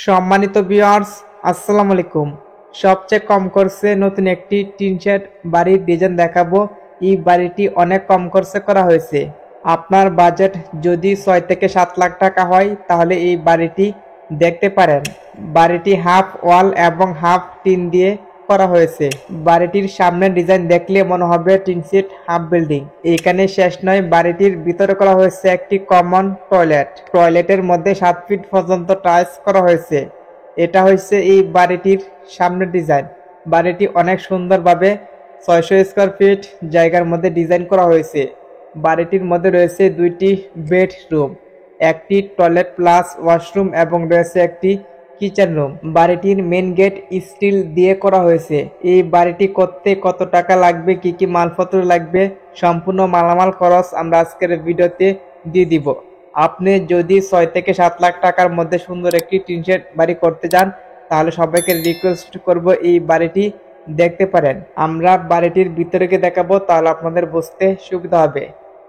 সম্মানিত ভিউয়ার্স, আসসালামু আলাইকুম। সবচেয়ে কম খরচে নতুন একটি টিন শেড বাড়ির ডিজাইন দেখাবো। এই বাড়িটি অনেক কম খরচে করা হয়েছে। আপনার বাজেট যদি 6 থেকে 7 লাখ টাকা হয় তাহলে এই বাড়িটি দেখতে পারেন। বাড়িটি হাফ ওয়াল এবং হাফ টিন দিয়ে করা হয়েছে। বাড়িটির সামনের ডিজাইন দেখলে মনে হবে টিন শেড হাফ বিল্ডিং। এখানে শেষ নয়, বাড়িটির ভিতরে করা হয়েছে একটি কমন টয়লেট। টয়লেটের মধ্যে 7 ফিট পর্যন্ত টাইলস করা হয়েছে। এটা হচ্ছে এই বাড়িটির সামনের ডিজাইন। বাড়িটি অনেক সুন্দরভাবে 600 স্কোয়ার ফিট জায়গার মধ্যে ডিজাইন করা হয়েছে। বাড়িটির মধ্যে রয়েছে 2টি বেডরুম, একটি টয়লেট প্লাস ওয়াশরুম এবং রয়েছে একটি কিচেন রুম। বাড়িটির মেন গেট স্টিল দিয়ে করা হয়েছে। এই বাড়িটি করতে কত টাকা লাগবে, কি কি মালপত্র লাগবে, সম্পূর্ণ মালামাল খরচ আমরা আজকের ভিডিওতে দিয়ে দিব। আপনি যদি 6 থেকে 7 লাখ টাকার মধ্যে সুন্দর একটি টিন শেড বাড়ি করতে চান তাহলে সবাইকে রিকোয়েস্ট করব এই বাড়িটি দেখতে পারেন। আমরা বাড়িটির ভিতরে গিয়ে দেখাবো, তাহলে আপনাদের বুঝতে সুবিধা হবে।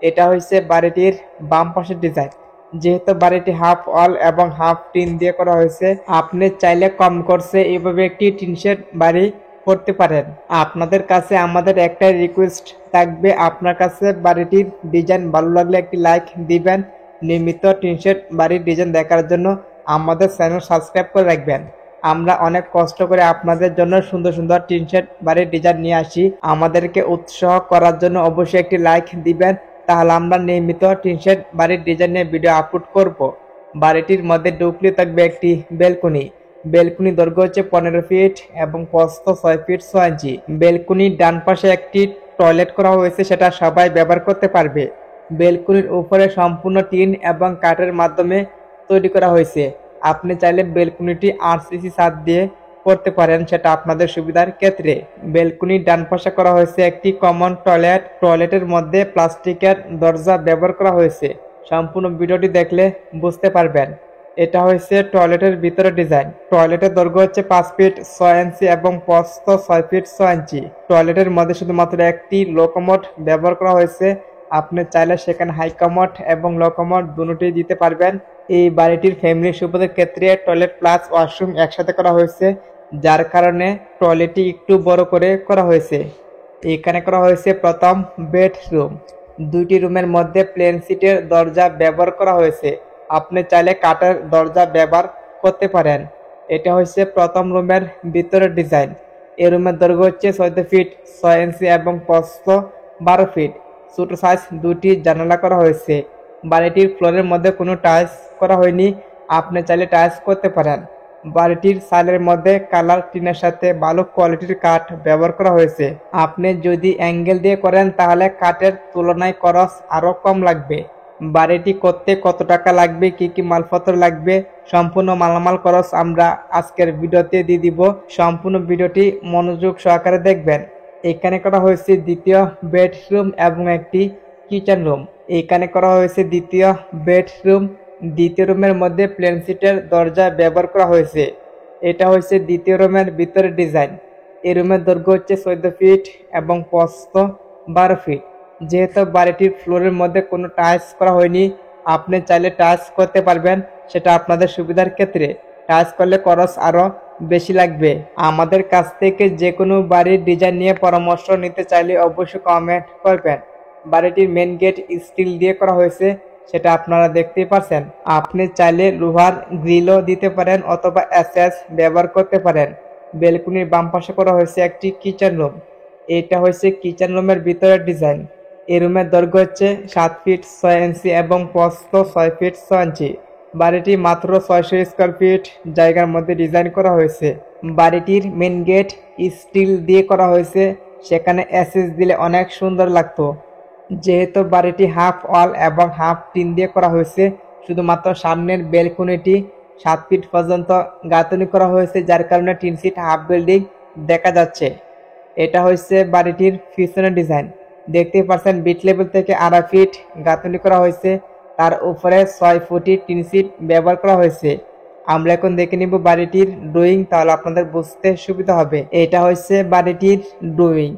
এটা হচ্ছে বাড়িটির বাম পাশের ডিজাইন। যেহেতু বাড়িটি হাফ ওয়াল এবং হাফ টিন দিয়ে করা হয়েছে, আপনি চাইলে কম খরচে এইভাবে একটি টিন শেড বাড়ি করতে পারেন। আপনাদের কাছে আমাদের একটাই রিকোয়েস্ট থাকবে, আপনার কাছে বাড়িটির ডিজাইন ভালো লাগলে একটি লাইক দিবেন। নিয়মিত টিন শেড বাড়ির ডিজাইন দেখার জন্য আমাদের চ্যানেল সাবস্ক্রাইব করে রাখবেন। আমরা অনেক কষ্ট করে আপনাদের জন্য সুন্দর সুন্দর টিন শেড বাড়ির ডিজাইন নিয়ে আসি। আমাদেরকে উৎসাহ করার জন্য অবশ্যই একটি লাইক দিবেন, তাহলে আমরা নিয়মিত টিন শেড বাড়ির ডিজাইন নিয়ে ভিডিও আপলোড করব। বাড়িটির মধ্যে ঢুকলে থাকবে একটি বেলকনি। বেলকনি দৈর্ঘ্য হচ্ছে 15 ফিট এবং প্রস্থ 6 ফিট 6 ইঞ্চি। বেলকনির ডান পাশে একটি টয়লেট করা হয়েছে, সেটা সবাই ব্যবহার করতে পারবে। বেলকনির উপরে সম্পূর্ণ টিন এবং কাঠের মাধ্যমে তৈরি করা হয়েছে। আপনি চাইলে বেলকনিটি আরসিসি ছাদ দিয়ে করতে পারেন, সেটা আপনাদের সুবিধার ক্ষেত্রে। বেলকনির ডান পাশে করা হয়েছে একটি কমন টয়লেট। টয়লেটের মধ্যে প্লাস্টিকের দরজা ব্যবহার করা হয়েছে। সম্পূর্ণ ভিডিওটি দেখলে বুঝতে পারবেন। এটা হচ্ছে টয়লেটের ভিতরে ডিজাইন। টয়লেটের দৈর্ঘ্য হচ্ছে 5 ফিট 6 ইঞ্চি এবং প্রস্থ 6 ফিট 6 ইঞ্চি। টয়লেটের মধ্যে শুধুমাত্র একটি লো কমোড ব্যবহার করা হয়েছে। আপনি চাইলে সেখানে হাই কমোড এবং লো কমোড দুটোই দিতে পারবেন। এই বাড়িটির ফ্যামিলি সুবিধার ক্ষেত্রে টয়লেট প্লাস ওয়াশরুম একসাথে করা হয়েছে, যার কারণে টয়লেটটি একটু বড় করে করা হয়েছে। এখানে করা হয়েছে প্রথম বেডরুম। 2টি রুমের মধ্যে প্লেন সিটের দরজা ব্যবহার করা হয়েছে। আপনি চাইলে কাঠের দরজা ব্যবহার করতে পারেন। এটা হচ্ছে প্রথম রুমের ভিতরের ডিজাইন। এই রুমের দৈর্ঘ্য হচ্ছে 14 ফিট 6 ইঞ্চি এবং প্রস্থ 12 ফিট। ছোট সাইজ 2টি জানালা করা হয়েছে। বাড়িটির ফ্লোরের মধ্যে কোনো টাইলস করা হয়নি, আপনি চাইলে টাইলস করতে পারেন। বাড়িটির সাইলের মধ্যে কালার টিনের সাথে ভালো কোয়ালিটির কাঠ ব্যবহার করা হয়েছে। আপনি যদি অ্যাঙ্গেল দিয়ে করেন তাহলে কাঠের তুলনায় খরচ আরও কম লাগবে। বাড়িটি করতে কত টাকা লাগবে, কি কি মালপত্র লাগবে, সম্পূর্ণ মালামাল খরচ আমরা আজকের ভিডিওতে দিয়ে দিব। সম্পূর্ণ ভিডিওটি মনোযোগ সহকারে দেখবেন। এখানে করা হয়েছে দ্বিতীয় বেডরুম এবং একটি কিচেন রুম। এখানে করা হয়েছে দ্বিতীয় বেডরুম। দ্বিতীয় রুমের মধ্যে প্লেন সিটের দরজা ব্যবহার করা হয়েছে। এটা হচ্ছে দ্বিতীয় রুমের ভিতরের ডিজাইন। এই রুমের দৈর্ঘ্য হচ্ছে 14 ফিট এবং প্রস্থ 12 ফিট। যেহেতু বাড়িটির ফ্লোরের মধ্যে কোনো টাইলস করা হয়নি, আপনি চাইলে টাইলস করতে পারবেন, সেটা আপনাদের সুবিধার ক্ষেত্রে। টাইলস করলে খরচ আরও বেশি লাগবে। আমাদের কাছ থেকে যে কোনো বাড়ির ডিজাইন নিয়ে পরামর্শ নিতে চাইলে অবশ্যই কমেন্ট করবেন। বাড়িটির মেন গেট স্টিল দিয়ে করা হয়েছে, সেটা আপনারা দেখতেই পাচ্ছেন। আপনি চাইলে লোহার গ্রিলও দিতে পারেন অথবা এসএস ব্যবহার করতে পারেন। বেলকনির বাম পাশে করা হয়েছে একটি কিচেন রুম। এটা হচ্ছে কিচেন রুমের ভিতরের ডিজাইন। এই রুমের দৈর্ঘ্য হচ্ছে 7 ফিট 6 ইঞ্চি এবং প্রস্থ 6 ফিট 6 ইঞ্চি। বাড়িটি মাত্র 600 স্কোয়ার ফিট জায়গার মধ্যে ডিজাইন করা হয়েছে। বাড়িটির মেন গেট স্টিল দিয়ে করা হয়েছে, সেখানে এসএস দিলে অনেক সুন্দর লাগতো। যেহেতু বাড়িটি হাফ ওয়াল এবং হাফ টিন দিয়ে করা হয়েছে, শুধুমাত্র সামনের বেলকনিটি 7 ফিট পর্যন্ত গাঁথনি করা হয়েছে, যার কারণে টিন সিট হাফ বিল্ডিং দেখা যাচ্ছে। এটা হচ্ছে বাড়িটির পিছনের ডিজাইন। দেখতেই পাচ্ছেন বিট লেভেল থেকে 2.5 ফিট গাঁথনি করা হয়েছে, তার উপরে 6 ফুটি টিন সিট ব্যবহার করা হয়েছে। আমরা এখন দেখে নিব বাড়িটির ড্রয়িং, তাহলে আপনাদের বুঝতে সুবিধা হবে। এটা হচ্ছে বাড়িটির ড্রয়িং।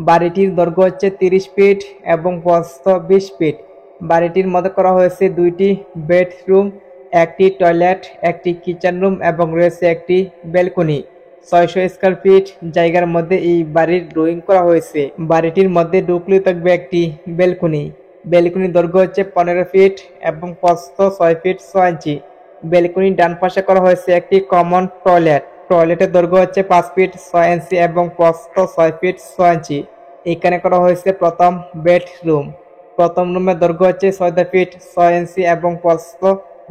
বাড়িটির দৈর্ঘ্য হচ্ছে 30 ফিট এবং প্রস্থ 20 ফিট। বাড়িটির মধ্যে করা হয়েছে 2টি বেডরুম, একটি টয়লেট, একটি কিচেন রুম এবং রয়েছে একটি ব্যালকনি। ৬০০ স্কয়ার ফিট জায়গার মধ্যে এই বাড়ির ড্রয়িং করা হয়েছে। বাড়িটির মধ্যে ঢুকলেই থাকবে একটি ব্যালকনি। ব্যালকনির দৈর্ঘ্য হচ্ছে ১৫ ফিট এবং প্রস্থ ৬ ফিট ৬ ইঞ্চি। ব্যালকনির ডান পাশে করা হয়েছে একটি কমন টয়লেট। টয়লেটের দৈর্ঘ্য হচ্ছে ৫ ফিট ৬ ইঞ্চি এবং প্রস্থ ৬ ফিট ৬ ইঞ্চি। এখানে করা হয়েছে প্রথম বেডরুম। প্রথম রুমের দৈর্ঘ্য হচ্ছে ১৪ ফিট ৬ ইঞ্চি এবং প্রস্থ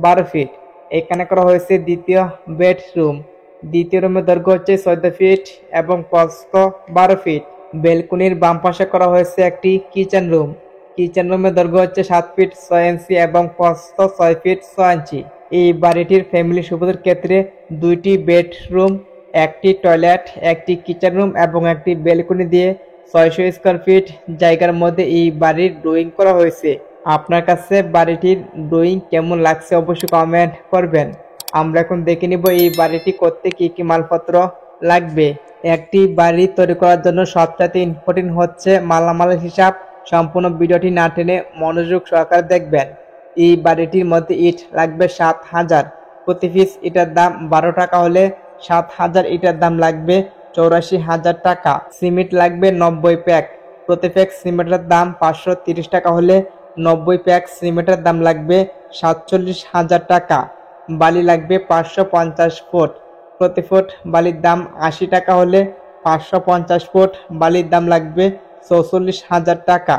১২ ফিট। এখানে করা হয়েছে দ্বিতীয় বেডরুম। দ্বিতীয় রুমের দৈর্ঘ্য হচ্ছে ১৪ ফিট এবং প্রস্থ ১২ ফিট। ব্যালকনির বাম পাশে করা হয়েছে একটি কিচেন রুম। কিচেন রুমের দৈর্ঘ্য হচ্ছে ৭ ফিট ৬ ইঞ্চি এবং প্রস্থ ৬ ফিট ৬ ইঞ্চি। এই বাড়িটির ফ্যামিলি সুবিধার ক্ষেত্রে দুইটি বেডরুম, একটি টয়লেট, একটি কিচেন রুম এবং একটি ব্যালকনি দিয়ে ৬০০ স্কয়ার ফিট জায়গার মধ্যে এই বাড়ির ড্রয়িং করা হয়েছে। আপনার কাছে বাড়িটির ড্রয়িং কেমন লাগছে অবশ্যই কমেন্ট করবেন। আমরা এখন দেখে নিব এই বাড়িটি করতে কি কি মালপত্র লাগবে। একটি বাড়ি তৈরি করার জন্য সবচেয়ে ইম্পর্টেন্ট হচ্ছে মালামালের হিসাব। সম্পূর্ণ ভিডিওটি না টেনে মনোযোগ সহকারে দেখবেন। এই বাড়িটির মধ্যে ইট লাগবে ৭,০০০। প্রতি পিস ইটার দাম ১২ টাকা হলে ৭,০০০ ইটার দাম লাগবে ৮৪,০০০ টাকা। সিমেন্ট লাগবে ৯০ প্যাক। প্রতি প্যাক সিমেন্টের দাম ৫৩০ টাকা হলে ৯০ প্যাক সিমেন্টের দাম লাগবে ৪৭,০০০ টাকা। বালি লাগবে ৫৫০ ফুট। প্রতি ফুট বালির দাম ৮০ টাকা হলে ৫৫০ ফুট বালির দাম লাগবে ৪৪,০০০ টাকা।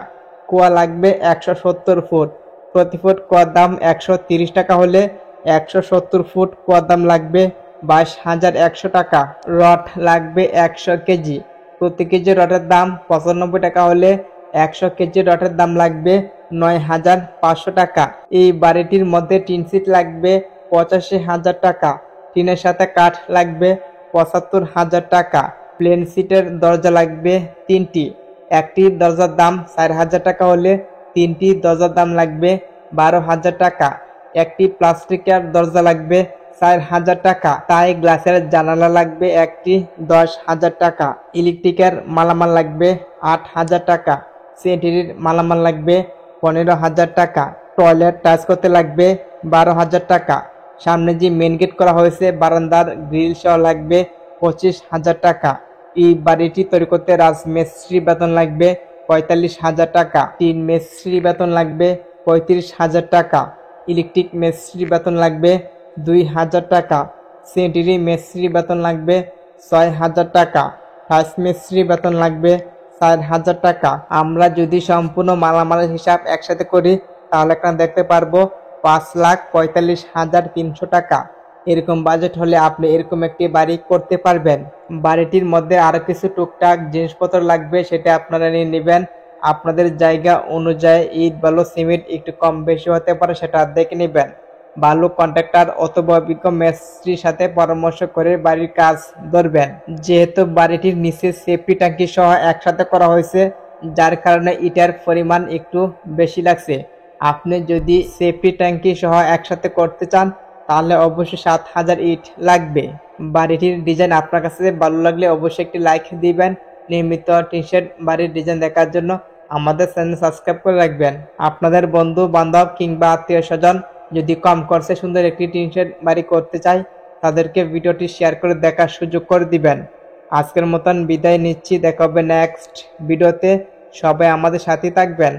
কুয়া লাগবে ১৭০ ফুট। প্রতি ফুট কুয়ার দাম ১৩০ টাকা হলে ১৭০ ফুট কুয়ার দাম লাগবে ২২,১০০ টাকা। রড লাগবে ১০০ কেজি। প্রতি কেজি রডের দাম ৯৫ টাকা হলে ১০০ কেজি রডের দাম লাগবে ৯,৫০০ টাকা। এই বাড়িটির মধ্যে টিন সিট লাগবে ৮৫,০০০ টাকা। টিনের সাথে কাঠ লাগবে ৭৫,০০০ টাকা। প্লেন সিটের দরজা লাগবে ৩টি। একটি দরজার দাম ৪,০০০ টাকা হলে ৩টি দরজার দাম লাগবে ১২,০০০ টাকা। একটি প্লাস্টিকের দরজা লাগবে ৪,০০০ টাকা। তাই গ্লাসের জানালা লাগবে একটি ১০,০০০ টাকা। ইলেকট্রিকের মালামাল লাগবে ৮,০০০ টাকা। স্যানিটারির মালামাল লাগবে ১৫,০০০ টাকা। টয়লেট টাচ করতে লাগবে ১২,০০০ টাকা। সামনে যে মেন গেট করা হয়েছে বারান্দার গ্রিল সহ লাগবে ২৫,০০০ টাকা। এই বাড়িটি তৈরি করতে রাজমিস্ত্রি বেতন লাগবে ৪৫,০০০ টাকা। টিন মিস্ত্রি বেতন লাগবে ৩৫,০০০ টাকা। ইলেকট্রিক মিস্ত্রি বেতন লাগবে ২,০০০ টাকা। স্যানিটারি মিস্ত্রি বেতন লাগবে ৬,০০০ টাকা। টাইলস মিস্ত্রি বেতন লাগবে ৪,০০০ টাকা। আমরা যদি সম্পূর্ণ মালামালের হিসাব একসাথে করি তাহলে এখানে দেখতে পারবো ৫,৪৫,৩০০ টাকা। এরকম বাজেট হলে আপনি এরকম একটি বাড়ি করতে পারবেন। বাড়িটির মধ্যে আরো কিছু টুকটাক জিনিসপত্র লাগবে, সেটা আপনারা নিয়ে নেবেন। আপনাদের জায়গা অনুযায়ী ইট বালু সিমেন্ট একটু কম বেশি হতে পারে, সেটা দেখে নেবেন। বালু কন্ট্রাক্টর অথবা অভিজ্ঞ মিস্ত্রির সাথে পরামর্শ করে বাড়ির কাজ ধরবেন। যেহেতু বাড়িটির নিচে সেফটি ট্যাঙ্কি সহ একসাথে করা হয়েছে, যার কারণে ইটের পরিমাণ একটু বেশি লাগছে। আপনি যদি সেফটি ট্যাঙ্কি সহ একসাথে করতে চান তাহলে অবশ্যই ৭,০০০ ইট লাগবে। বাড়িটির ডিজাইন আপনার কাছে ভালো লাগলে অবশ্যই একটি লাইক দিবেন। নিয়মিত টিন শেড বাড়ির ডিজাইন দেখার জন্য আমাদের চ্যানেল সাবস্ক্রাইব করে রাখবেন। আপনাদের বন্ধু বান্ধব কিংবা আত্মীয় স্বজন যদি কম খরচে সুন্দর একটি টিন শেড বাড়ি করতে চায় তাদেরকে ভিডিওটি শেয়ার করে দেখার সুযোগ করে দিবেন। আজকের মতন বিদায় নিচ্ছি, দেখা হবে নেক্সট ভিডিওতে। সবাই আমাদের সাথে থাকবেন।